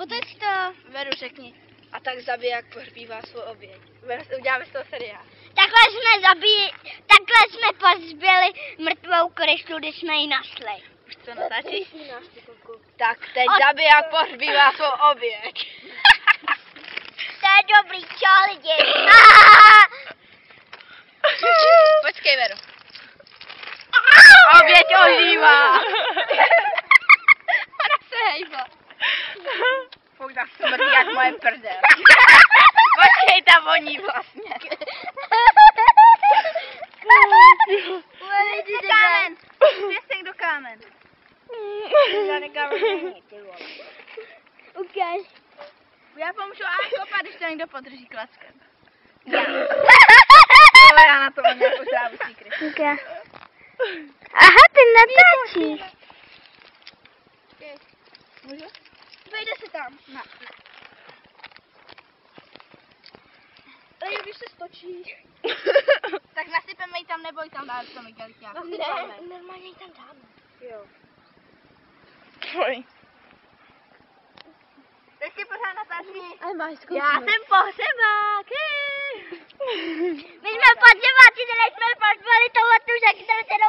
Otoč to. Veru, řekni. A tak zabiják pohřbívá svou oběť. Uděláme z toho seriál. Takhle jsme pozbyli mrtvou kryštu, když jsme ji našli. Už co natáčíš? Tak teď zabiják pohřbívá svou oběť. To je dobrý, čau lidi. Počkej, Veru. Oběť ožívá. Ona se hejba. Fuk, tak smrdí jak moje prdel. Počkej, ta voní vlastně. Kámen. Přesně do kámen. Žádný kámen není, ty vole. Ukáž. Já pomůžu a kopat, když to někdo podrží klackem. Já. Ale já na to mám nějakou závisí kryštu. Okay. Aha, ty natáčíš. Můžu? Vejde se tam. Ne. Ale když se stočí. Tak nasypeme ji tam nebo ji tam dáme to Miguelťák. Ne, normálně ji tam dáme. Jo. Tvoj. Ještě pořád natáčíš. Já jsem pohřebák. My jsme pohřebáci, které jsme pozvali tohletu, za kterou se